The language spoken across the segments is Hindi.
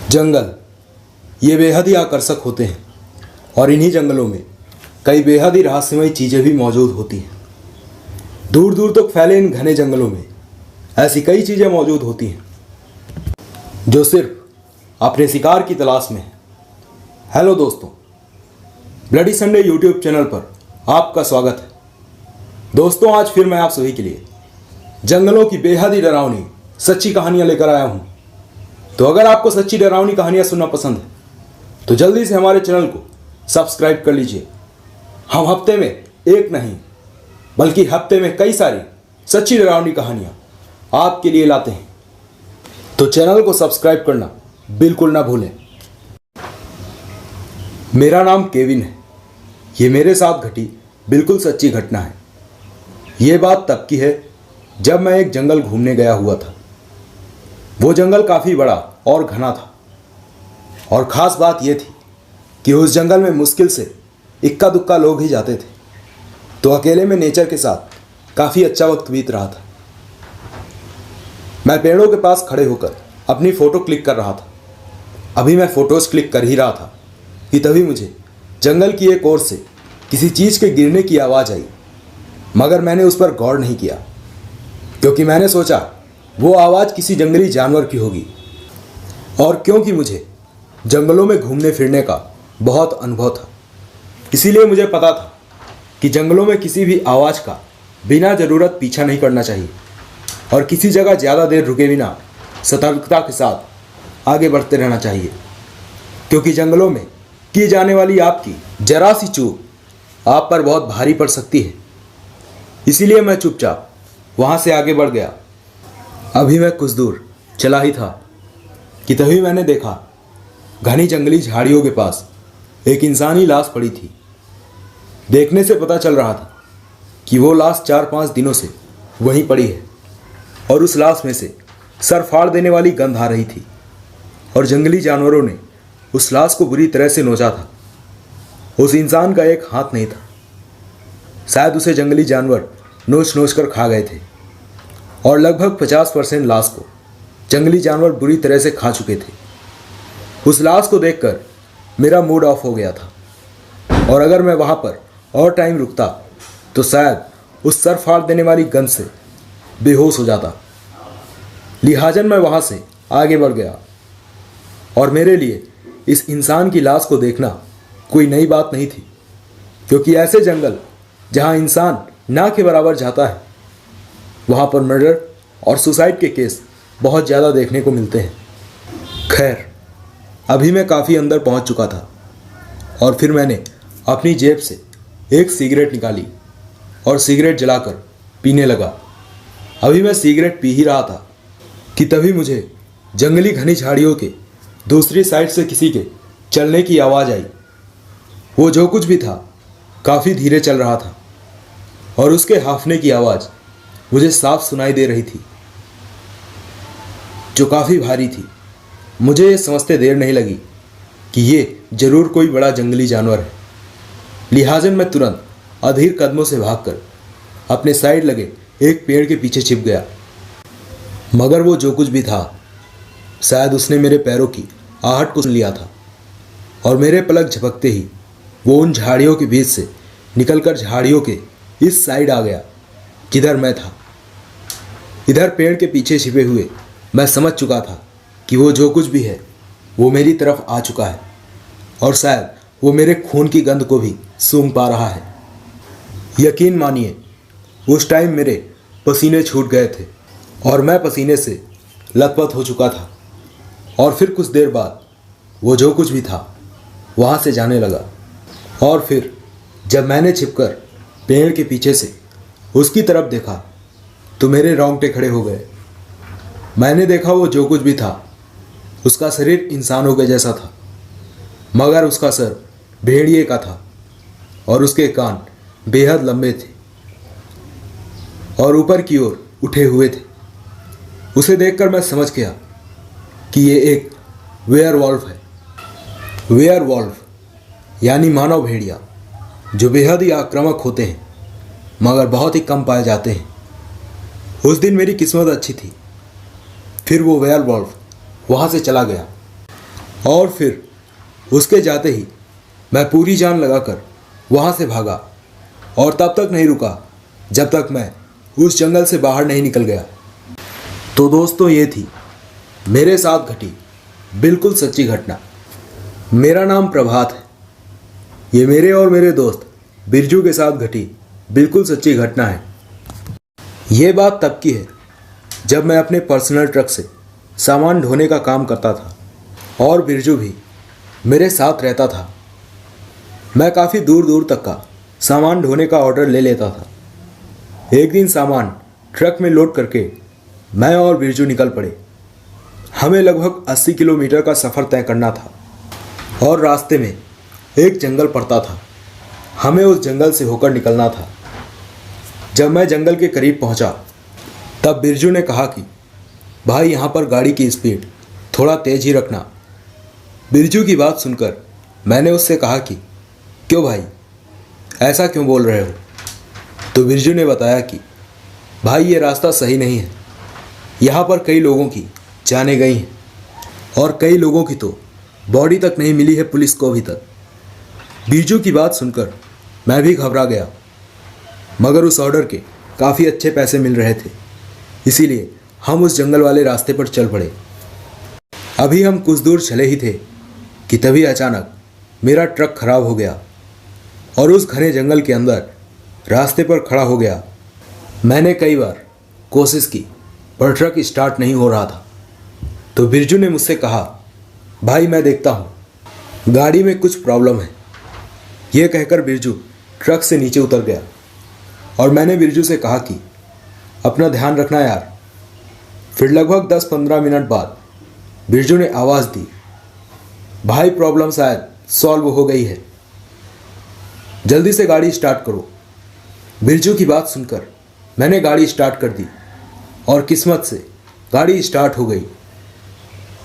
जंगल ये बेहद ही आकर्षक होते हैं और इन्हीं जंगलों में कई बेहद ही रहस्यमय चीज़ें भी मौजूद होती हैं। दूर दूर तक फैले इन घने जंगलों में ऐसी कई चीज़ें मौजूद होती हैं जो सिर्फ अपने शिकार की तलाश में है। हेलो दोस्तों, ब्लडी संडे यूट्यूब चैनल पर आपका स्वागत है। दोस्तों, आज फिर मैं आप सभी के लिए जंगलों की बेहद ही डरावनी सच्ची कहानियाँ लेकर आया हूँ। तो अगर आपको सच्ची डरावनी कहानियाँ सुनना पसंद है तो जल्दी से हमारे चैनल को सब्सक्राइब कर लीजिए। हम हफ्ते में एक नहीं बल्कि हफ्ते में कई सारी सच्ची डरावनी कहानियाँ आपके लिए लाते हैं, तो चैनल को सब्सक्राइब करना बिल्कुल ना भूलें। मेरा नाम केविन है। ये मेरे साथ घटी बिल्कुल सच्ची घटना है। ये बात तब की है जब मैं एक जंगल घूमने गया हुआ था। वो जंगल काफ़ी बड़ा और घना था और ख़ास बात यह थी कि उस जंगल में मुश्किल से इक्का दुक्का लोग ही जाते थे। तो अकेले में नेचर के साथ काफ़ी अच्छा वक्त बीत रहा था। मैं पेड़ों के पास खड़े होकर अपनी फ़ोटो क्लिक कर रहा था। अभी मैं फ़ोटोज़ क्लिक कर ही रहा था कि तभी मुझे जंगल की एक ओर से किसी चीज़ के गिरने की आवाज़ आई, मगर मैंने उस पर गौर नहीं किया क्योंकि मैंने सोचा वो आवाज़ किसी जंगली जानवर की होगी। और क्योंकि मुझे जंगलों में घूमने फिरने का बहुत अनुभव था, इसीलिए मुझे पता था कि जंगलों में किसी भी आवाज़ का बिना ज़रूरत पीछा नहीं करना चाहिए और किसी जगह ज़्यादा देर रुके बिना सतर्कता के साथ आगे बढ़ते रहना चाहिए, क्योंकि जंगलों में की जाने वाली आपकी जरा सी चूक आप पर बहुत भारी पड़ सकती है। इसीलिए मैं चुपचाप वहाँ से आगे बढ़ गया। अभी मैं कुछ दूर चला ही था कि तभी मैंने देखा घनी जंगली झाड़ियों के पास एक इंसानी लाश पड़ी थी। देखने से पता चल रहा था कि वो लाश 4-5 दिनों से वहीं पड़ी है और उस लाश में से सर फाड़ देने वाली गंध आ रही थी और जंगली जानवरों ने उस लाश को बुरी तरह से नोचा था। उस इंसान का एक हाथ नहीं था। शायद उसे जंगली जानवर नोच नोच कर खा गए थे और लगभग 50% लाश को जंगली जानवर बुरी तरह से खा चुके थे। उस लाश को देखकर मेरा मूड ऑफ हो गया था और अगर मैं वहाँ पर और टाइम रुकता तो शायद उस सर फाड़ देने वाली गंध से बेहोश हो जाता। लिहाजन मैं वहाँ से आगे बढ़ गया और मेरे लिए इस इंसान की लाश को देखना कोई नई बात नहीं थी, क्योंकि ऐसे जंगल जहाँ इंसान ना के बराबर जाता है वहाँ पर मर्डर और सुसाइड के केस बहुत ज़्यादा देखने को मिलते हैं। खैर, अभी मैं काफ़ी अंदर पहुँच चुका था और फिर मैंने अपनी जेब से एक सिगरेट निकाली और सिगरेट जलाकर पीने लगा। अभी मैं सिगरेट पी ही रहा था कि तभी मुझे जंगली घनी झाड़ियों के दूसरी साइड से किसी के चलने की आवाज़ आई। वो जो कुछ भी था काफ़ी धीरे चल रहा था और उसके हांफने की आवाज़ मुझे साफ सुनाई दे रही थी, जो काफ़ी भारी थी। मुझे ये समझते देर नहीं लगी कि ये ज़रूर कोई बड़ा जंगली जानवर है। लिहाजन मैं तुरंत अधीर कदमों से भागकर अपने साइड लगे एक पेड़ के पीछे छिप गया। मगर वो जो कुछ भी था, शायद उसने मेरे पैरों की आहट को सुन लिया था और मेरे पलक झपकते ही वो उन झाड़ियों के बीच से निकलकर झाड़ियों के इस साइड आ गया जिधर मैं था। इधर पेड़ के पीछे छिपे हुए मैं समझ चुका था कि वो जो कुछ भी है वो मेरी तरफ आ चुका है और शायद वो मेरे खून की गंध को भी सूंघ पा रहा है। यकीन मानिए, उस टाइम मेरे पसीने छूट गए थे और मैं पसीने से लथपथ हो चुका था। और फिर कुछ देर बाद वो जो कुछ भी था वहाँ से जाने लगा और फिर जब मैंने छिपकर पेड़ के पीछे से उसकी तरफ देखा तो मेरे रोंगटे खड़े हो गए। मैंने देखा वो जो कुछ भी था उसका शरीर इंसानों के जैसा था, मगर उसका सर भेड़िए का था और उसके कान बेहद लंबे थे और ऊपर की ओर उठे हुए थे। उसे देखकर मैं समझ गया कि ये एक वेयरवॉल्फ है। वेयरवॉल्फ यानी मानव भेड़िया, जो बेहद ही आक्रामक होते हैं मगर बहुत ही कम पाए जाते हैं। उस दिन मेरी किस्मत अच्छी थी। फिर वो वेयरवॉल्फ वहाँ से चला गया और फिर उसके जाते ही मैं पूरी जान लगाकर वहाँ से भागा और तब तक नहीं रुका जब तक मैं उस जंगल से बाहर नहीं निकल गया। तो दोस्तों, ये थी मेरे साथ घटी बिल्कुल सच्ची घटना। मेरा नाम प्रभात है। ये मेरे और मेरे दोस्त बिरजू के साथ घटी बिल्कुल सच्ची घटना है। ये बात तब की है जब मैं अपने पर्सनल ट्रक से सामान ढोने का काम करता था और बिरजू भी मेरे साथ रहता था। मैं काफ़ी दूर दूर तक का सामान ढोने का ऑर्डर ले लेता था। एक दिन सामान ट्रक में लोड करके मैं और बिरजू निकल पड़े। हमें लगभग 80 किलोमीटर का सफ़र तय करना था और रास्ते में एक जंगल पड़ता था। हमें उस जंगल से होकर निकलना था। जब मैं जंगल के करीब पहुंचा तब बिरजू ने कहा कि भाई, यहाँ पर गाड़ी की स्पीड थोड़ा तेज ही रखना। बिरजू की बात सुनकर मैंने उससे कहा कि क्यों भाई, ऐसा क्यों बोल रहे हो? तो बिरजू ने बताया कि भाई, ये रास्ता सही नहीं है। यहाँ पर कई लोगों की जानें गई हैं और कई लोगों की तो बॉडी तक नहीं मिली है पुलिस को अभी तक। बिरजू की बात सुनकर मैं भी घबरा गया, मगर उस ऑर्डर के काफ़ी अच्छे पैसे मिल रहे थे, इसीलिए हम उस जंगल वाले रास्ते पर चल पड़े। अभी हम कुछ दूर चले ही थे कि तभी अचानक मेरा ट्रक खराब हो गया और उस घने जंगल के अंदर रास्ते पर खड़ा हो गया। मैंने कई बार कोशिश की पर ट्रक स्टार्ट नहीं हो रहा था। तो बिरजू ने मुझसे कहा, भाई मैं देखता हूँ, गाड़ी में कुछ प्रॉब्लम है। यह कहकर बिरजू ट्रक से नीचे उतर गया और मैंने बिरजू से कहा कि अपना ध्यान रखना यार। फिर लगभग 10-15 मिनट बाद बिरजू ने आवाज़ दी, भाई प्रॉब्लम शायद सॉल्व हो गई है, जल्दी से गाड़ी स्टार्ट करो। बिरजू की बात सुनकर मैंने गाड़ी स्टार्ट कर दी और किस्मत से गाड़ी स्टार्ट हो गई।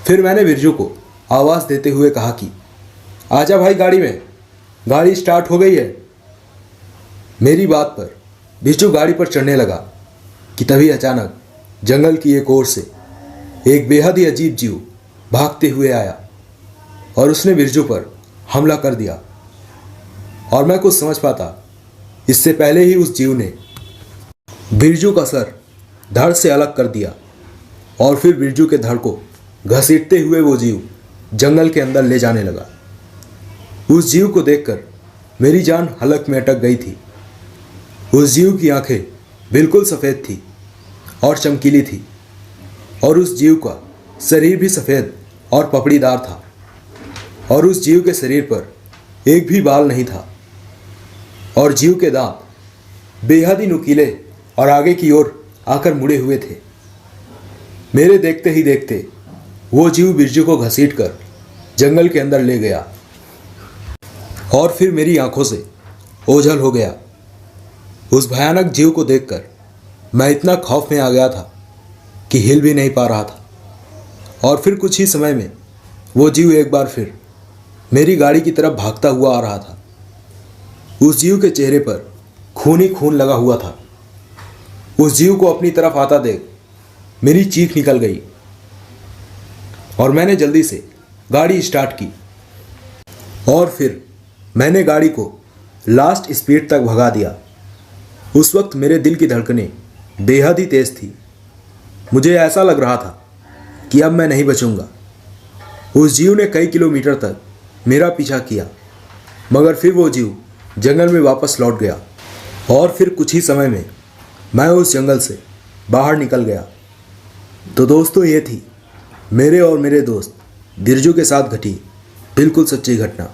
फिर मैंने बिरजू को आवाज़ देते हुए कहा कि आजा भाई गाड़ी में, गाड़ी स्टार्ट हो गई है। मेरी बात पर बिरजू गाड़ी पर चढ़ने लगा कि तभी अचानक जंगल की एक ओर से एक बेहद ही अजीब जीव भागते हुए आया और उसने बिरजू पर हमला कर दिया। और मैं कुछ समझ पाता इससे पहले ही उस जीव ने बिरजू का सर धड़ से अलग कर दिया और फिर बिरजू के धड़ को घसीटते हुए वो जीव जंगल के अंदर ले जाने लगा। उस जीव को देखकर मेरी जान हलक में अटक गई थी। उस जीव की आंखें बिल्कुल सफ़ेद थी और चमकीली थी और उस जीव का शरीर भी सफ़ेद और पपड़ीदार था और उस जीव के शरीर पर एक भी बाल नहीं था और जीव के दांत बेहद ही नुकीले और आगे की ओर आकर मुड़े हुए थे। मेरे देखते ही देखते वो जीव बिरजू को घसीटकर जंगल के अंदर ले गया और फिर मेरी आंखों से ओझल हो गया। उस भयानक जीव को देखकर मैं इतना खौफ में आ गया था कि हिल भी नहीं पा रहा था। और फिर कुछ ही समय में वो जीव एक बार फिर मेरी गाड़ी की तरफ भागता हुआ आ रहा था। उस जीव के चेहरे पर खून ही खून लगा हुआ था। उस जीव को अपनी तरफ आता देख मेरी चीख निकल गई और मैंने जल्दी से गाड़ी स्टार्ट की और फिर मैंने गाड़ी को लास्ट स्पीड तक भगा दिया। उस वक्त मेरे दिल की धड़कनें बेहद ही तेज थी। मुझे ऐसा लग रहा था कि अब मैं नहीं बचूंगा। उस जीव ने कई किलोमीटर तक मेरा पीछा किया, मगर फिर वो जीव जंगल में वापस लौट गया और फिर कुछ ही समय में मैं उस जंगल से बाहर निकल गया। तो दोस्तों, ये थी मेरे और मेरे दोस्त बिरजू के साथ घटी बिल्कुल सच्ची घटना।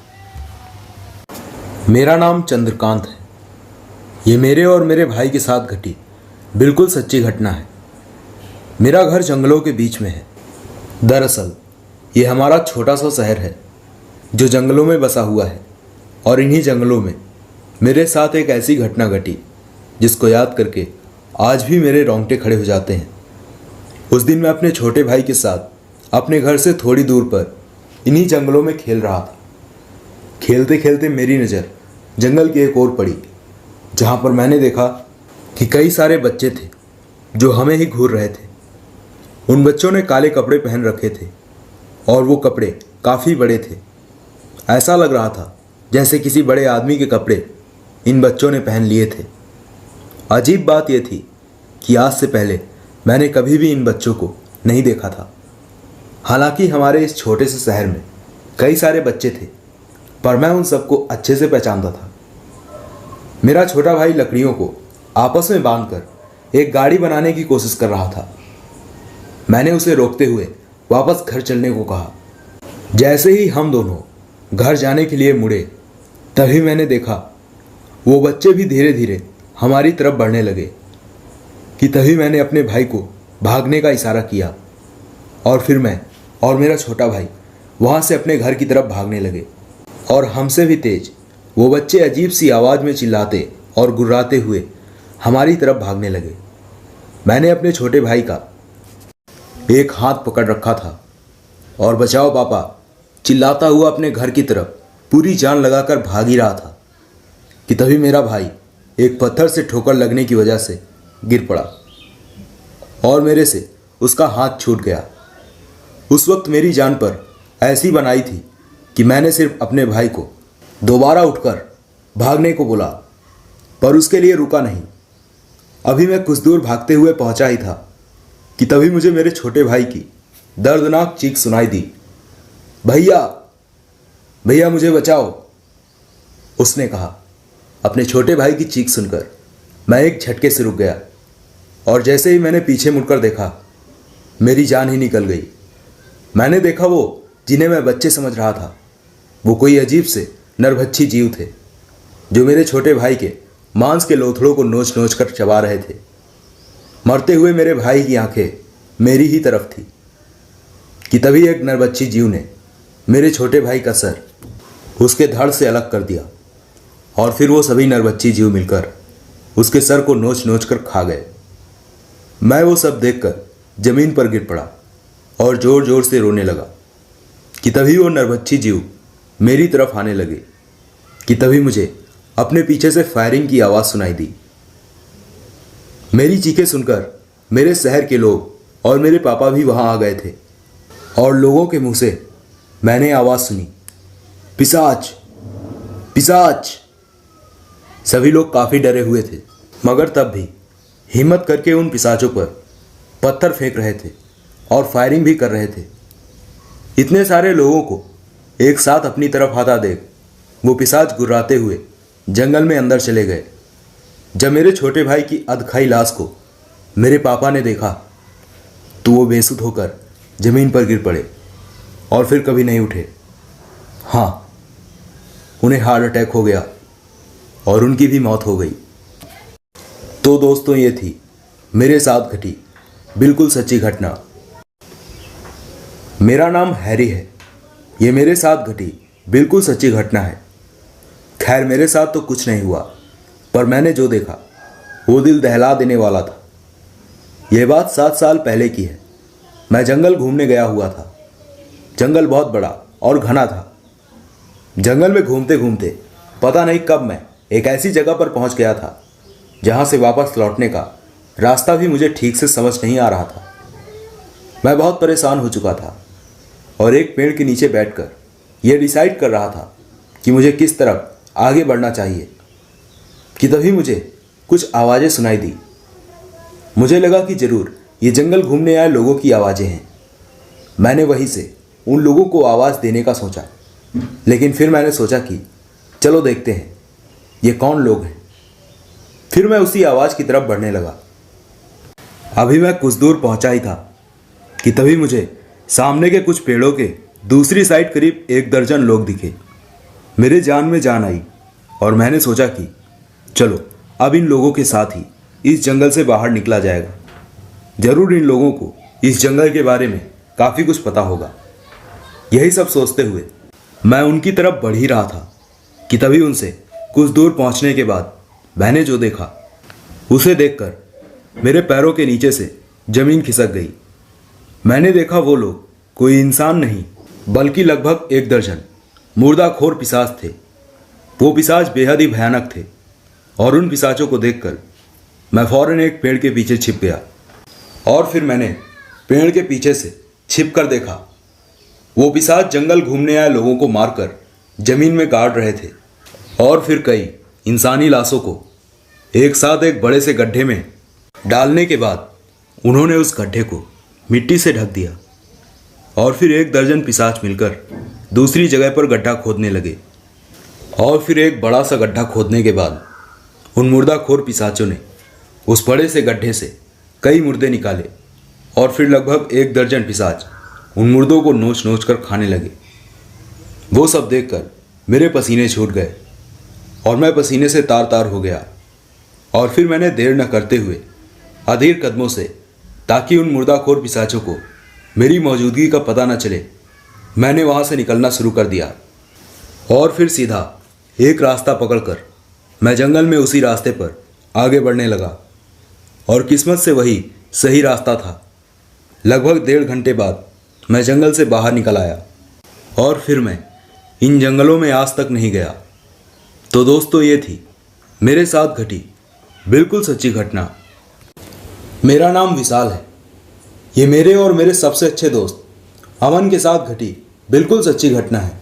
मेरा नाम चंद्रकांत है। ये मेरे और मेरे भाई के साथ घटी बिल्कुल सच्ची घटना है। मेरा घर जंगलों के बीच में है। दरअसल ये हमारा छोटा सा शहर है जो जंगलों में बसा हुआ है और इन्हीं जंगलों में मेरे साथ एक ऐसी घटना घटी जिसको याद करके आज भी मेरे रोंगटे खड़े हो जाते हैं। उस दिन मैं अपने छोटे भाई के साथ अपने घर से थोड़ी दूर पर इन्हीं जंगलों में खेल रहा था। खेलते खेलते मेरी नज़र जंगल की एक ओर पड़ी, जहाँ पर मैंने देखा कि कई सारे बच्चे थे जो हमें ही घूर रहे थे। उन बच्चों ने काले कपड़े पहन रखे थे और वो कपड़े काफ़ी बड़े थे। ऐसा लग रहा था जैसे किसी बड़े आदमी के कपड़े इन बच्चों ने पहन लिए थे। अजीब बात यह थी कि आज से पहले मैंने कभी भी इन बच्चों को नहीं देखा था। हालांकि हमारे इस छोटे से शहर में कई सारे बच्चे थे, पर मैं उन सबको अच्छे से पहचानता था। मेरा छोटा भाई लकड़ियों को आपस में बांधकर एक गाड़ी बनाने की कोशिश कर रहा था। मैंने उसे रोकते हुए वापस घर चलने को कहा। जैसे ही हम दोनों घर जाने के लिए मुड़े, तभी मैंने देखा वो बच्चे भी धीरे धीरे हमारी तरफ बढ़ने लगे कि तभी मैंने अपने भाई को भागने का इशारा किया और फिर मैं और मेरा छोटा भाई वहाँ से अपने घर की तरफ भागने लगे। और हमसे भी तेज वो बच्चे अजीब सी आवाज़ में चिल्लाते और गुर्राते हुए हमारी तरफ भागने लगे। मैंने अपने छोटे भाई का एक हाथ पकड़ रखा था और बचाओ पापा चिल्लाता हुआ अपने घर की तरफ पूरी जान लगाकर भाग ही रहा था कि तभी मेरा भाई एक पत्थर से ठोकर लगने की वजह से गिर पड़ा और मेरे से उसका हाथ छूट गया। उस वक्त मेरी जान पर ऐसी बनाई थी कि मैंने सिर्फ अपने भाई को दोबारा उठकर भागने को बोला, पर उसके लिए रुका नहीं। अभी मैं कुछ दूर भागते हुए पहुंचा ही था कि तभी मुझे मेरे छोटे भाई की दर्दनाक चीख सुनाई दी। भैया भैया मुझे बचाओ, उसने कहा। अपने छोटे भाई की चीख सुनकर मैं एक झटके से रुक गया और जैसे ही मैंने पीछे मुड़कर देखा, मेरी जान ही निकल गई। मैंने देखा वो जिन्हें मैं बच्चे समझ रहा था, वो कोई अजीब से नरभक्षी जीव थे जो मेरे छोटे भाई के मांस के लोथड़ों को नोच नोच कर चबा रहे थे। मरते हुए मेरे भाई की आंखें मेरी ही तरफ थी कि तभी एक नरभक्षी जीव ने मेरे छोटे भाई का सर उसके धड़ से अलग कर दिया और फिर वो सभी नरभक्षी जीव मिलकर उसके सर को नोच नोच कर खा गए। मैं वो सब देखकर जमीन पर गिर पड़ा और जोर जोर से रोने लगा कि तभी वो नरभक्षी जीव मेरी तरफ आने लगे कि तभी मुझे अपने पीछे से फायरिंग की आवाज़ सुनाई दी। मेरी चीखें सुनकर मेरे शहर के लोग और मेरे पापा भी वहाँ आ गए थे और लोगों के मुंह से मैंने आवाज़ सुनी, पिशाच पिशाच। सभी लोग काफ़ी डरे हुए थे, मगर तब भी हिम्मत करके उन पिशाचों पर पत्थर फेंक रहे थे और फायरिंग भी कर रहे थे। इतने सारे लोगों को एक साथ अपनी तरफ आता देख वो पिशाच गुर्राते हुए जंगल में अंदर चले गए। जब मेरे छोटे भाई की अधखाई लाश को मेरे पापा ने देखा तो वो बेसुध होकर जमीन पर गिर पड़े और फिर कभी नहीं उठे। हाँ, उन्हें हार्ट अटैक हो गया और उनकी भी मौत हो गई। तो दोस्तों, ये थी मेरे साथ घटी बिल्कुल सच्ची घटना। मेरा नाम हैरी है। ये मेरे साथ घटी बिल्कुल सच्ची घटना है। खैर, मेरे साथ तो कुछ नहीं हुआ, पर मैंने जो देखा वो दिल दहला देने वाला था। यह बात 7 साल पहले की है। मैं जंगल घूमने गया हुआ था। जंगल बहुत बड़ा और घना था। जंगल में घूमते घूमते पता नहीं कब मैं एक ऐसी जगह पर पहुंच गया था जहां से वापस लौटने का रास्ता भी मुझे ठीक से समझ नहीं आ रहा था। मैं बहुत परेशान हो चुका था और एक पेड़ के नीचे बैठकर यह डिसाइड कर रहा था कि मुझे किस तरफ आगे बढ़ना चाहिए कि तभी मुझे कुछ आवाज़ें सुनाई दी। मुझे लगा कि ज़रूर ये जंगल घूमने आए लोगों की आवाज़ें हैं। मैंने वहीं से उन लोगों को आवाज़ देने का सोचा, लेकिन फिर मैंने सोचा कि चलो देखते हैं ये कौन लोग हैं। फिर मैं उसी आवाज़ की तरफ बढ़ने लगा। अभी मैं कुछ दूर पहुंचा ही था कि तभी मुझे सामने के कुछ पेड़ों के दूसरी साइड करीब 1 दर्जन लोग दिखे। मेरे जान में जान आई और मैंने सोचा कि चलो अब इन लोगों के साथ ही इस जंगल से बाहर निकला जाएगा। ज़रूर इन लोगों को इस जंगल के बारे में काफ़ी कुछ पता होगा। यही सब सोचते हुए मैं उनकी तरफ बढ़ ही रहा था कि तभी उनसे कुछ दूर पहुंचने के बाद मैंने जो देखा उसे देखकर मेरे पैरों के नीचे से ज़मीन खिसक गई। मैंने देखा वो लोग कोई इंसान नहीं बल्कि लगभग 1 दर्जन मुर्दाखोर पिशाच थे। वो पिशाच बेहद ही भयानक थे और उन पिशाचों को देखकर मैं फौरन एक पेड़ के पीछे छिप गया और फिर मैंने पेड़ के पीछे से छिप कर देखा। वो पिशाच जंगल घूमने आए लोगों को मारकर जमीन में गाड़ रहे थे और फिर कई इंसानी लाशों को एक साथ एक बड़े से गड्ढे में डालने के बाद उन्होंने उस गड्ढे को मिट्टी से ढक दिया और फिर 1 दर्जन पिशाच मिलकर दूसरी जगह पर गड्ढा खोदने लगे और फिर एक बड़ा सा गड्ढा खोदने के बाद उन मुर्दाखोर पिशाचों ने उस बड़े से गड्ढे से कई मुर्दे निकाले और फिर लगभग 1 दर्जन पिशाच उन मुर्दों को नोच नोच कर खाने लगे। वो सब देखकर मेरे पसीने छूट गए और मैं पसीने से तार तार हो गया और फिर मैंने देर न करते हुए अधीर कदमों से, ताकि उन मुर्दाखोर पिशाचों को मेरी मौजूदगी का पता न चले, मैंने वहाँ से निकलना शुरू कर दिया और फिर सीधा एक रास्ता पकड़कर मैं जंगल में उसी रास्ते पर आगे बढ़ने लगा और किस्मत से वही सही रास्ता था। लगभग 1.5 घंटे बाद मैं जंगल से बाहर निकल आया और फिर मैं इन जंगलों में आज तक नहीं गया। तो दोस्तों, ये थी मेरे साथ घटी बिल्कुल सच्ची घटना। मेरा नाम विशाल है। ये मेरे और मेरे सबसे अच्छे दोस्त अमन के साथ घटी बिल्कुल सच्ची घटना है।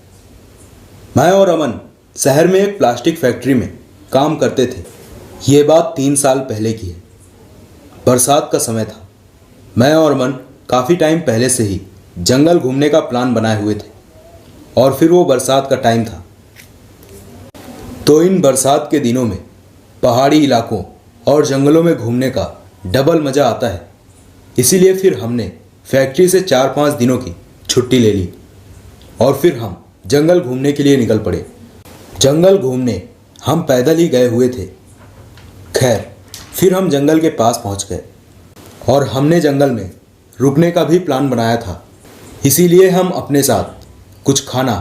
मैं और अमन शहर में एक प्लास्टिक फैक्ट्री में काम करते थे। ये बात 3 साल पहले की है। बरसात का समय था। मैं और अमन काफ़ी टाइम पहले से ही जंगल घूमने का प्लान बनाए हुए थे और फिर वो बरसात का टाइम था। तो इन बरसात के दिनों में पहाड़ी इलाकों और जंगलों में घूमने का डबल मज़ा आता है। इसीलिए फिर हमने फैक्ट्री से 4-5 दिनों की छुट्टी ले ली और फिर हम जंगल घूमने के लिए निकल पड़े। जंगल घूमने हम पैदल ही गए हुए थे। खैर, फिर हम जंगल के पास पहुंच गए और हमने जंगल में रुकने का भी प्लान बनाया था। इसीलिए हम अपने साथ कुछ खाना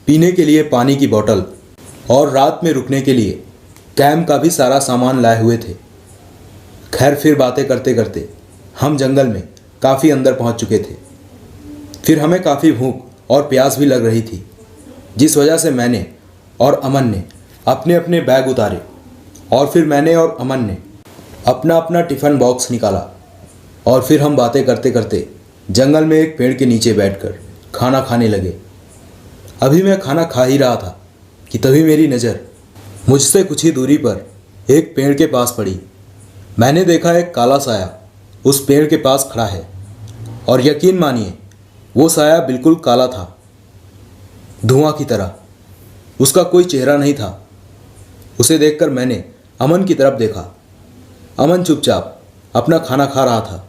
पीने के लिए, पानी की बोतल और रात में रुकने के लिए कैंप का भी सारा सामान लाए हुए थे। खैर, फिर बातें करते करते हम जंगल में काफ़ी अंदर पहुंच चुके थे। फिर हमें काफ़ी भूख और प्यास भी लग रही थी, जिस वजह से मैंने और अमन ने अपने अपने बैग उतारे और फिर मैंने और अमन ने अपना अपना टिफ़िन बॉक्स निकाला और फिर हम बातें करते करते जंगल में एक पेड़ के नीचे बैठकर खाना खाने लगे। अभी मैं खाना खा ही रहा था कि तभी मेरी नज़र मुझसे कुछ ही दूरी पर एक पेड़ के पास पड़ी। मैंने देखा एक काला साया उस पेड़ के पास खड़ा है और यकीन मानिए, वो साया बिल्कुल काला था, धुआं की तरह। उसका कोई चेहरा नहीं था। उसे देखकर मैंने अमन की तरफ देखा। अमन चुपचाप अपना खाना खा रहा था।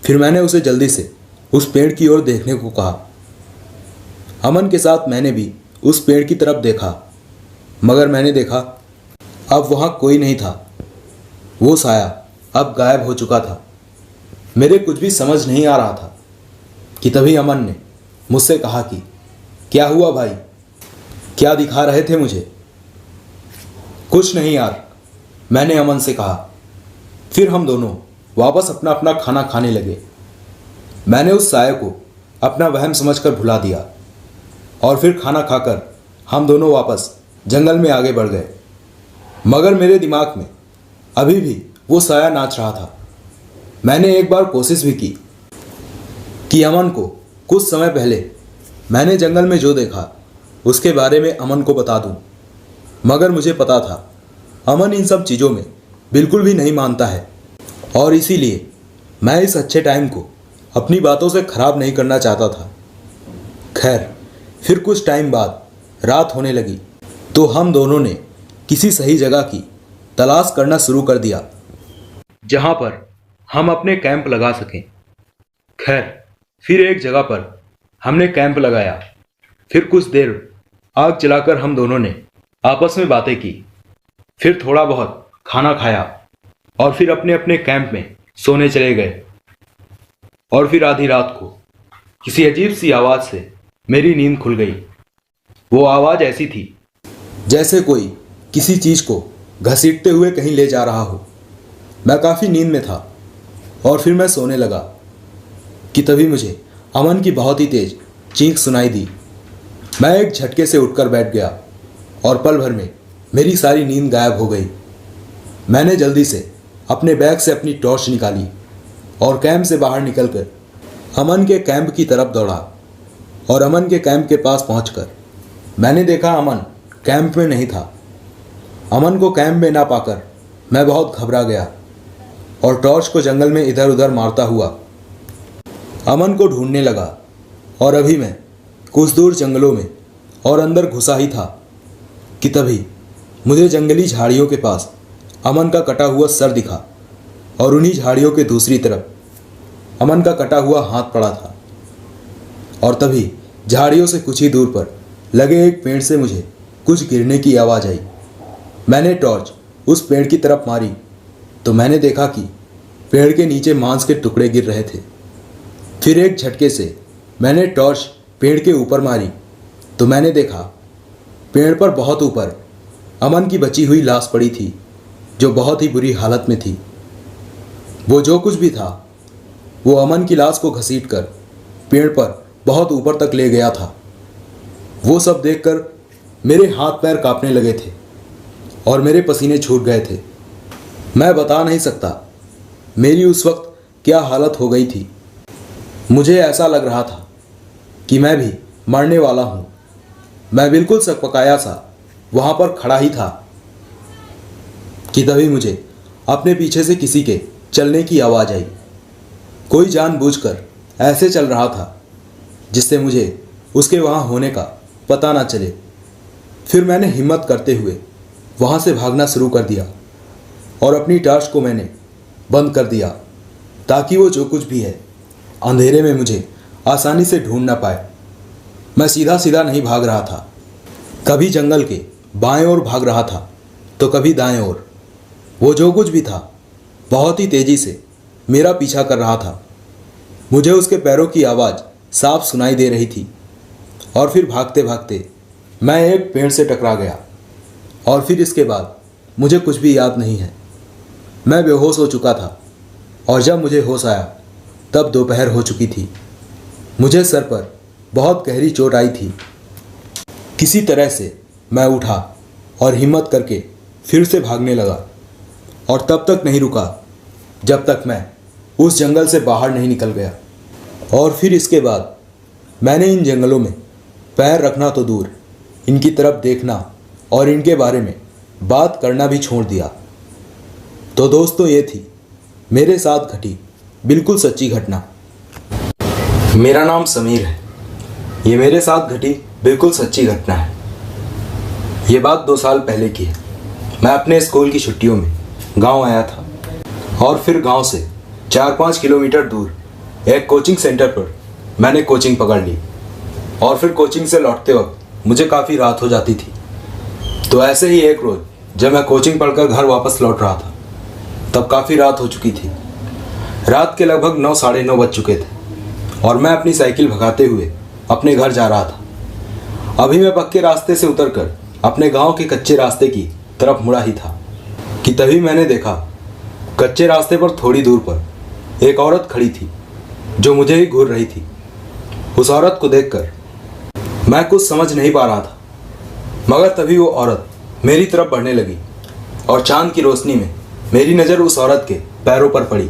फिर मैंने उसे जल्दी से उस पेड़ की ओर देखने को कहा। अमन के साथ मैंने भी उस पेड़ की तरफ देखा, मगर मैंने देखा अब वहाँ कोई नहीं था। वो साया अब गायब हो चुका था। मेरे कुछ भी समझ नहीं आ रहा था कि तभी अमन ने मुझसे कहा कि क्या हुआ भाई, क्या दिखा रहे थे मुझे? कुछ नहीं यार, मैंने अमन से कहा। फिर हम दोनों वापस अपना अपना खाना खाने लगे। मैंने उस साये को अपना वहम समझकर भुला दिया और फिर खाना खाकर हम दोनों वापस जंगल में आगे बढ़ गए। मगर मेरे दिमाग में अभी भी वो साया नाच रहा था। मैंने एक बार कोशिश भी की कि अमन को कुछ समय पहले मैंने जंगल में जो देखा उसके बारे में अमन को बता दूं, मगर मुझे पता था अमन इन सब चीज़ों में बिल्कुल भी नहीं मानता है और इसीलिए मैं इस अच्छे टाइम को अपनी बातों से ख़राब नहीं करना चाहता था। खैर, फिर कुछ टाइम बाद रात होने लगी तो हम दोनों ने किसी सही जगह की तलाश करना शुरू कर दिया जहाँ पर हम अपने कैंप लगा सकें। खैर, फिर एक जगह पर हमने कैंप लगाया। फिर कुछ देर आग जलाकर हम दोनों ने आपस में बातें की। फिर थोड़ा बहुत खाना खाया और फिर अपने अपने कैंप में सोने चले गए। और फिर आधी रात को किसी अजीब सी आवाज़ से मेरी नींद खुल गई। वो आवाज़ ऐसी थी जैसे कोई किसी चीज़ को घसीटते हुए कहीं ले जा रहा हो। मैं काफ़ी नींद में था और फिर मैं सोने लगा कि तभी मुझे अमन की बहुत ही तेज चीख सुनाई दी। मैं एक झटके से उठकर बैठ गया और पल भर में मेरी सारी नींद गायब हो गई। मैंने जल्दी से अपने बैग से अपनी टॉर्च निकाली और कैंप से बाहर निकलकर अमन के कैंप की तरफ दौड़ा और अमन के कैंप के पास पहुंचकर मैंने देखा अमन कैंप में नहीं था। अमन को कैंप में ना पाकर मैं बहुत घबरा गया और टॉर्च को जंगल में इधर उधर मारता हुआ अमन को ढूंढने लगा। और अभी मैं कुछ दूर जंगलों में और अंदर घुसा ही था कि तभी मुझे जंगली झाड़ियों के पास अमन का कटा हुआ सर दिखा और उन्हीं झाड़ियों के दूसरी तरफ अमन का कटा हुआ हाथ पड़ा था। और तभी झाड़ियों से कुछ ही दूर पर लगे एक पेड़ से मुझे कुछ गिरने की आवाज़ आई। मैंने टॉर्च उस पेड़ की तरफ मारी तो मैंने देखा कि पेड़ के नीचे मांस के टुकड़े गिर रहे थे। फिर एक झटके से मैंने टॉर्च पेड़ के ऊपर मारी तो मैंने देखा पेड़ पर बहुत ऊपर अमन की बची हुई लाश पड़ी थी, जो बहुत ही बुरी हालत में थी। वो जो कुछ भी था वो अमन की लाश को घसीटकर पेड़ पर बहुत ऊपर तक ले गया था। वो सब देखकर मेरे हाथ पैर कांपने लगे थे और मेरे पसीने छूट गए थे। मैं बता नहीं सकता मेरी उस वक्त क्या हालत हो गई थी। मुझे ऐसा लग रहा था कि मैं भी मरने वाला हूँ। मैं बिल्कुल सकपकाया सा वहाँ पर खड़ा ही था कि तभी मुझे अपने पीछे से किसी के चलने की आवाज़ आई। कोई जानबूझकर ऐसे चल रहा था जिससे मुझे उसके वहाँ होने का पता ना चले। फिर मैंने हिम्मत करते हुए वहाँ से भागना शुरू कर दिया और अपनी टॉर्च को मैंने बंद कर दिया ताकि वो जो कुछ भी है अंधेरे में मुझे आसानी से ढूंढ ना पाए। मैं सीधा सीधा नहीं भाग रहा था, कभी जंगल के बाएं ओर भाग रहा था तो कभी दाएं ओर। वो जो कुछ भी था बहुत ही तेज़ी से मेरा पीछा कर रहा था। मुझे उसके पैरों की आवाज़ साफ सुनाई दे रही थी। और फिर भागते भागते मैं एक पेड़ से टकरा गया और फिर इसके बाद मुझे कुछ भी याद नहीं है। मैं बेहोश हो चुका था और जब मुझे होश आया तब दोपहर हो चुकी थी। मुझे सर पर बहुत गहरी चोट आई थी। किसी तरह से मैं उठा और हिम्मत करके फिर से भागने लगा और तब तक नहीं रुका जब तक मैं उस जंगल से बाहर नहीं निकल गया। और फिर इसके बाद मैंने इन जंगलों में पैर रखना तो दूर, इनकी तरफ देखना और इनके बारे में बात करना भी छोड़ दिया। तो दोस्तों, ये थी मेरे साथ घटी बिल्कुल सच्ची घटना। मेरा नाम समीर है। ये मेरे साथ घटी बिल्कुल सच्ची घटना है। ये बात 2 साल पहले की है। मैं अपने स्कूल की छुट्टियों में गांव आया था और फिर गांव से 4-5 किलोमीटर दूर एक कोचिंग सेंटर पर मैंने कोचिंग पकड़ ली। और फिर कोचिंग से लौटते वक्त मुझे काफ़ी रात हो जाती थी। तो ऐसे ही एक रोज़ जब मैं कोचिंग पढ़कर घर वापस लौट रहा था तब काफ़ी रात हो चुकी थी। रात के लगभग 9 साढ़े 9 बज चुके थे और मैं अपनी साइकिल भगाते हुए अपने घर जा रहा था। अभी मैं पक्के रास्ते से उतरकर अपने गांव के कच्चे रास्ते की तरफ मुड़ा ही था कि तभी मैंने देखा कच्चे रास्ते पर थोड़ी दूर पर एक औरत खड़ी थी जो मुझे ही घूर रही थी। उस औरत को देखकर मैं कुछ समझ नहीं पा रहा था, मगर तभी वो औरत मेरी तरफ बढ़ने लगी और चांद की रोशनी में मेरी नज़र उस औरत के पैरों पर पड़ी,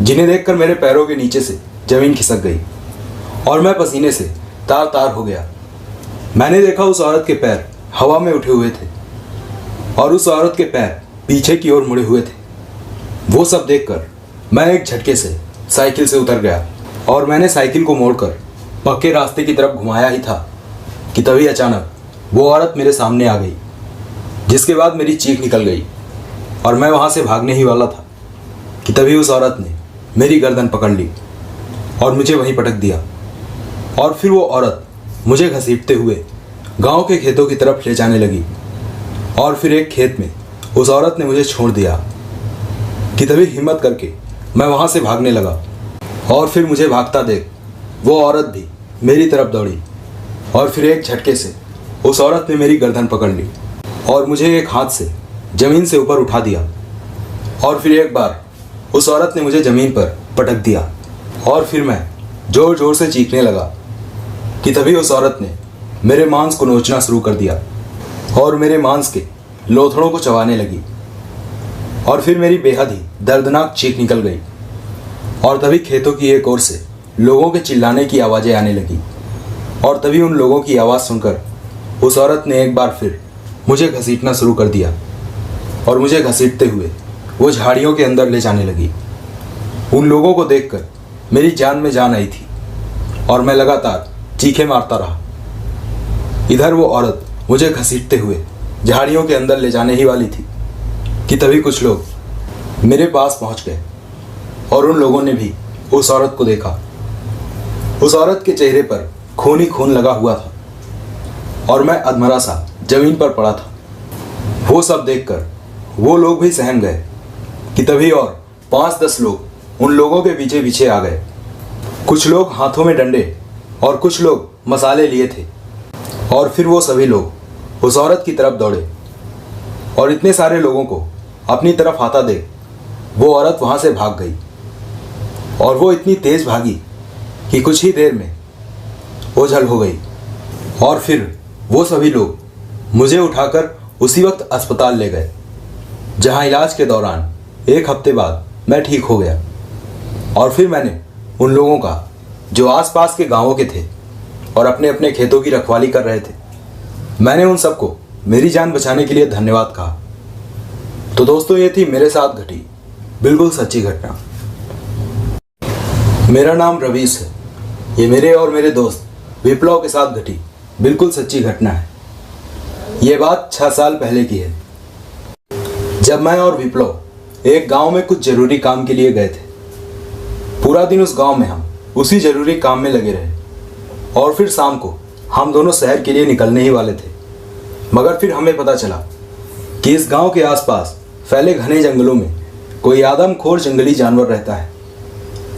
जिन्हें देखकर मेरे पैरों के नीचे से ज़मीन खिसक गई और मैं पसीने से तार तार हो गया। मैंने देखा उस औरत के पैर हवा में उठे हुए थे और उस औरत के पैर पीछे की ओर मुड़े हुए थे। वो सब देखकर मैं एक झटके से साइकिल से उतर गया और मैंने साइकिल को मोड़कर पक्के रास्ते की तरफ घुमाया ही था कि तभी अचानक वो औरत मेरे सामने आ गई, जिसके बाद मेरी चीख निकल गई और मैं वहाँ से भागने ही वाला था कि तभी उस औरत ने मेरी गर्दन पकड़ ली और मुझे वहीं पटक दिया। और फिर वो औरत मुझे घसीटते हुए गांव के खेतों की तरफ ले जाने लगी और फिर एक खेत में उस औरत ने मुझे छोड़ दिया कि तभी हिम्मत करके मैं वहाँ से भागने लगा। और फिर मुझे भागता देख वो औरत भी मेरी तरफ दौड़ी और फिर एक झटके से उस औरत ने मेरी गर्दन पकड़ ली और मुझे एक हाथ से ज़मीन से ऊपर उठा दिया और फिर एक बार उस औरत ने मुझे ज़मीन पर पटक दिया और फिर मैं ज़ोर ज़ोर से चीखने लगा कि तभी उस औरत ने मेरे मांस को नोचना शुरू कर दिया और मेरे मांस के लोथड़ों को चबाने लगी और फिर मेरी बेहद ही दर्दनाक चीख निकल गई। और तभी खेतों की एक ओर से लोगों के चिल्लाने की आवाज़ें आने लगी और तभी उन लोगों की आवाज़ सुनकर उस औरत ने एक बार फिर मुझे घसीटना शुरू कर दिया और मुझे घसीटते हुए वो झाड़ियों के अंदर ले जाने लगी। उन लोगों को देखकर मेरी जान में जान आई थी और मैं लगातार चीखें मारता रहा। इधर वो औरत मुझे घसीटते हुए झाड़ियों के अंदर ले जाने ही वाली थी कि तभी कुछ लोग मेरे पास पहुंच गए और उन लोगों ने भी उस औरत को देखा। उस औरत के चेहरे पर खून ही खून लगा हुआ था और मैं अधमरा सा जमीन पर पड़ा था। वो सब देखकर वो लोग भी सहम गए कि तभी और 5-10 लोग उन लोगों के पीछे पीछे आ गए। कुछ लोग हाथों में डंडे और कुछ लोग मसाले लिए थे और फिर वो सभी लोग उस औरत की तरफ दौड़े और इतने सारे लोगों को अपनी तरफ आता देख वो औरत वहाँ से भाग गई। और वो इतनी तेज भागी कि कुछ ही देर में ओझल हो गई। और फिर वो सभी लोग मुझे उठाकर उसी वक्त अस्पताल ले गए, जहाँ इलाज के दौरान 1 हफ्ते बाद मैं ठीक हो गया। और फिर मैंने उन लोगों का जो आसपास के गांवों के थे और अपने अपने खेतों की रखवाली कर रहे थे, मैंने उन सबको मेरी जान बचाने के लिए धन्यवाद कहा। तो दोस्तों, ये थी मेरे साथ घटी बिल्कुल सच्ची घटना। मेरा नाम रवीश है। ये मेरे और मेरे दोस्त विप्लव के साथ घटी बिल्कुल सच्ची घटना है। ये बात 6 साल पहले की है, जब मैं और विप्लव एक गांव में कुछ जरूरी काम के लिए गए थे। पूरा दिन उस गांव में हम उसी जरूरी काम में लगे रहे और फिर शाम को हम दोनों शहर के लिए निकलने ही वाले थे। मगर फिर हमें पता चला कि इस गांव के आसपास फैले घने जंगलों में कोई आदमखोर जंगली जानवर रहता है,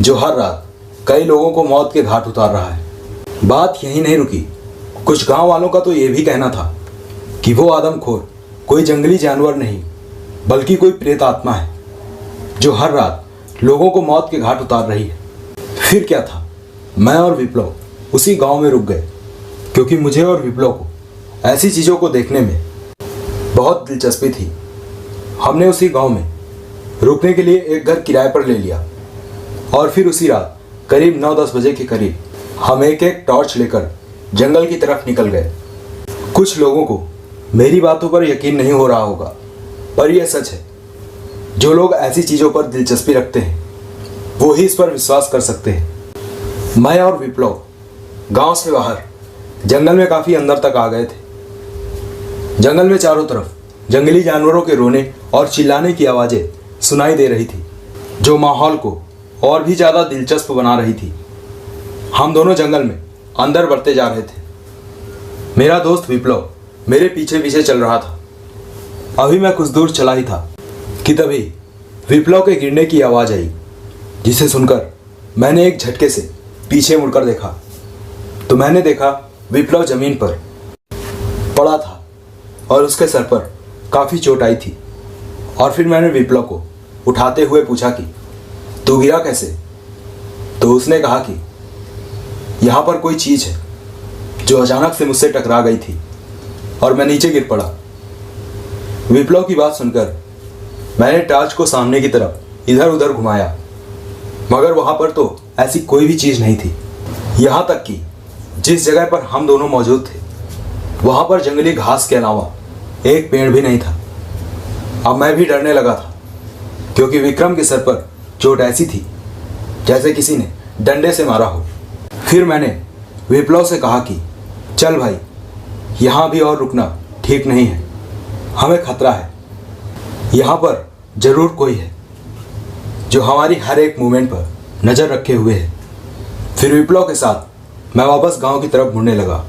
जो हर रात कई लोगों को मौत के घाट उतार रहा है। बात यही नहीं रुकी, कुछ गांव वालों का तो ये भी कहना था कि वो आदमखोर कोई जंगली जानवर नहीं बल्कि कोई प्रेत आत्मा है, जो हर रात लोगों को मौत के घाट उतार रही है। फिर क्या था, मैं और विप्लव उसी गांव में रुक गए, क्योंकि मुझे और विप्लव को ऐसी चीज़ों को देखने में बहुत दिलचस्पी थी। हमने उसी गांव में रुकने के लिए एक घर किराए पर ले लिया और फिर उसी रात करीब 9-10 बजे के करीब हम एक एक टॉर्च लेकर जंगल की तरफ निकल गए। कुछ लोगों को मेरी बातों पर यकीन नहीं हो रहा होगा, पर यह सच है। जो लोग ऐसी चीज़ों पर दिलचस्पी रखते हैं वो ही इस पर विश्वास कर सकते हैं। मैं और विप्लव गांव से बाहर जंगल में काफ़ी अंदर तक आ गए थे। जंगल में चारों तरफ जंगली जानवरों के रोने और चिल्लाने की आवाज़ें सुनाई दे रही थी, जो माहौल को और भी ज़्यादा दिलचस्प बना रही थी। हम दोनों जंगल में अंदर बढ़ते जा रहे थे। मेरा दोस्त विप्लव मेरे पीछे पीछे चल रहा था। अभी मैं कुछ दूर चला ही था कि तभी विप्लव के गिरने की आवाज़ आई, जिसे सुनकर मैंने एक झटके से पीछे मुड़कर देखा तो मैंने देखा विप्लव जमीन पर पड़ा था और उसके सर पर काफ़ी चोट आई थी। और फिर मैंने विप्लव को उठाते हुए पूछा कि तू गिरा कैसे? तो उसने कहा कि यहाँ पर कोई चीज़ है जो अचानक से मुझसे टकरा गई थी और मैं नीचे गिर पड़ा। विप्लव की बात सुनकर मैंने टॉर्च को सामने की तरफ इधर उधर घुमाया, मगर वहाँ पर तो ऐसी कोई भी चीज़ नहीं थी। यहाँ तक कि जिस जगह पर हम दोनों मौजूद थे वहाँ पर जंगली घास के अलावा एक पेड़ भी नहीं था। अब मैं भी डरने लगा था, क्योंकि विक्रम के सर पर चोट ऐसी थी जैसे किसी ने डंडे से मारा हो। फिर मैंने विप्लव से कहा कि चल भाई, यहाँ भी और रुकना ठीक नहीं है, हमें खतरा है। यहाँ पर ज़रूर कोई है जो हमारी हर एक मूवमेंट पर नज़र रखे हुए है। फिर विप्लव के साथ मैं वापस गांव की तरफ मुड़ने लगा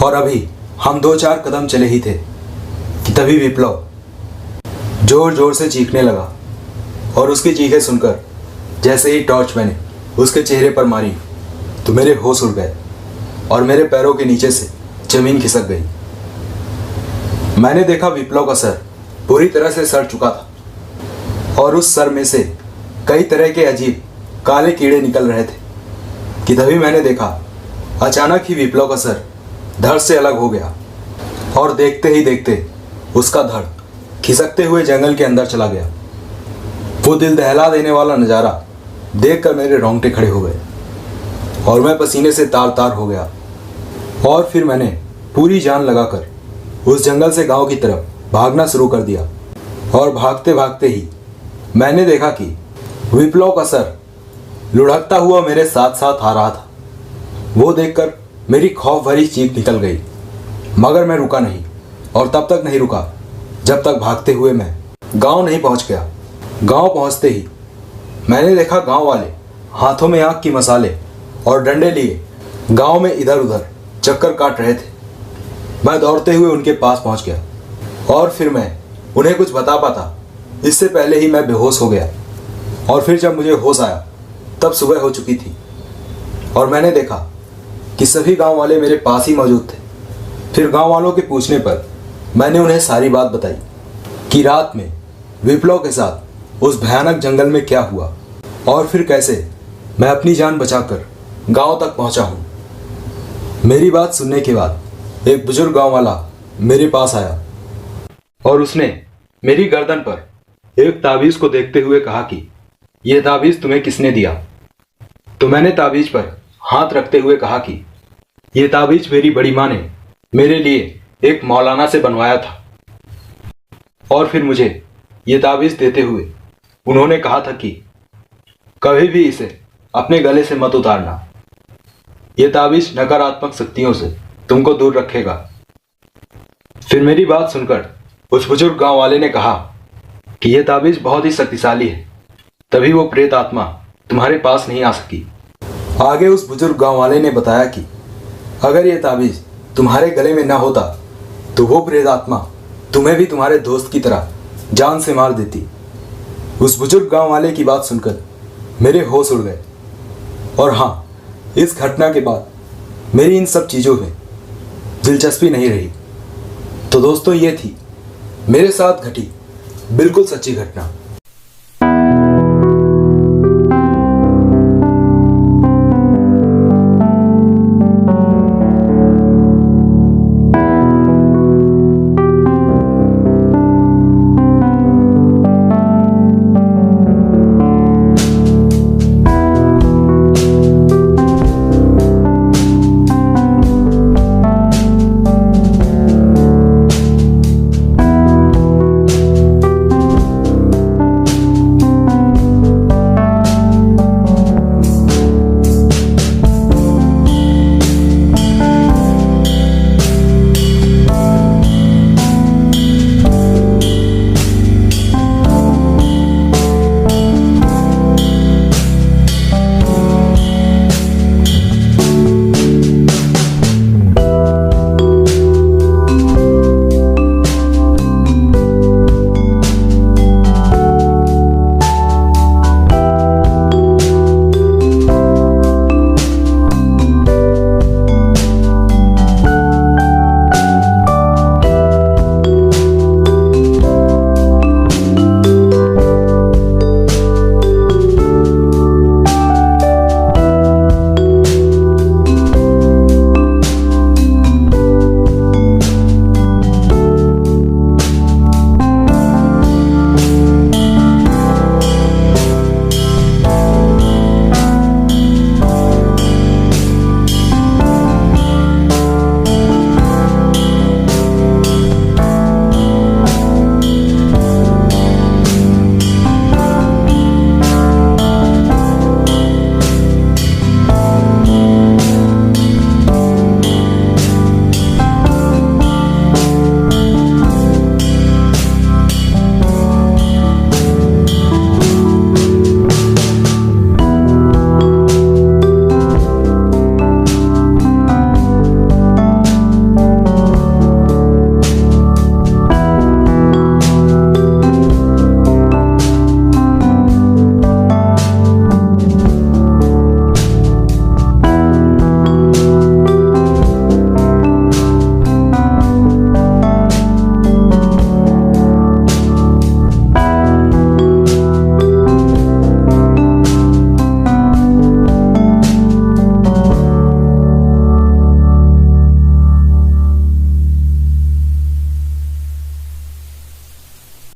और अभी हम 2-4 कदम चले ही थे कि तभी विप्लव ज़ोर ज़ोर से चीखने लगा और उसकी चीखें सुनकर जैसे ही टॉर्च मैंने उसके चेहरे पर मारी तो मेरे होश उड़ गए और मेरे पैरों के नीचे से ज़मीन खिसक गई। मैंने देखा विप्लव का सर पूरी तरह से सड़ चुका था और उस सर में से कई तरह के अजीब काले कीड़े निकल रहे थे कि तभी मैंने देखा अचानक ही विप्लव का सर धड़ से अलग हो गया और देखते ही देखते उसका धड़ खिसकते हुए जंगल के अंदर चला गया। वो दिल दहला देने वाला नज़ारा देखकर मेरे रोंगटे खड़े हो गए और मैं पसीने से तार तार हो गया। और फिर मैंने पूरी जान लगाकर उस जंगल से गांव की तरफ भागना शुरू कर दिया। और भागते भागते ही मैंने देखा कि विप्लव का सर लुढ़कता हुआ मेरे साथ साथ आ रहा था। वो देखकर मेरी खौफ भरी चीख निकल गई, मगर मैं रुका नहीं और तब तक नहीं रुका जब तक भागते हुए मैं गांव नहीं पहुंच गया। गांव पहुंचते ही मैंने देखा गांव वाले हाथों में आग की मसाले और डंडे लिए गांव में इधर उधर चक्कर काट रहे थे। मैं दौड़ते हुए उनके पास पहुंच गया और फिर मैं उन्हें कुछ बता पाता इससे पहले ही मैं बेहोश हो गया। और फिर जब मुझे होश आया तब सुबह हो चुकी थी और मैंने देखा कि सभी गांव वाले मेरे पास ही मौजूद थे। फिर गांव वालों के पूछने पर मैंने उन्हें सारी बात बताई कि रात में विप्लव के साथ उस भयानक जंगल में क्या हुआ और फिर कैसे मैं अपनी जान बचाकर गांव तक पहुंचा हूं। मेरी बात सुनने के बाद एक बुजुर्ग गांव वाला मेरे पास आया और उसने मेरी गर्दन पर एक ताबीज को देखते हुए कहा कि यह ताबीज तुम्हें किसने दिया। तो मैंने ताबीज पर हाथ रखते हुए कहा कि यह ताबीज मेरी बड़ी माँ ने मेरे लिए एक मौलाना से बनवाया था। और फिर मुझे यह ताबीज देते हुए उन्होंने कहा था कि कभी भी इसे अपने गले से मत उतारना। यह ताबीज नकारात्मक शक्तियों से तुमको दूर रखेगा। फिर मेरी बात सुनकर उस बुजुर्ग गांव वाले ने कहा कि यह ताबीज बहुत ही शक्तिशाली है, तभी वो प्रेत आत्मा तुम्हारे पास नहीं आ सकी। आगे उस बुजुर्ग गांव वाले ने बताया कि अगर यह ताबीज तुम्हारे गले में ना होता तो वो प्रेत आत्मा तुम्हें भी तुम्हारे दोस्त की तरह जान से मार देती। उस बुजुर्ग गांव वाले की बात सुनकर मेरे होश उड़ गए। और हाँ, इस घटना के बाद मेरी इन सब चीज़ों में दिलचस्पी नहीं रही। तो दोस्तों, ये थी मेरे साथ घटी बिल्कुल सच्ची घटना।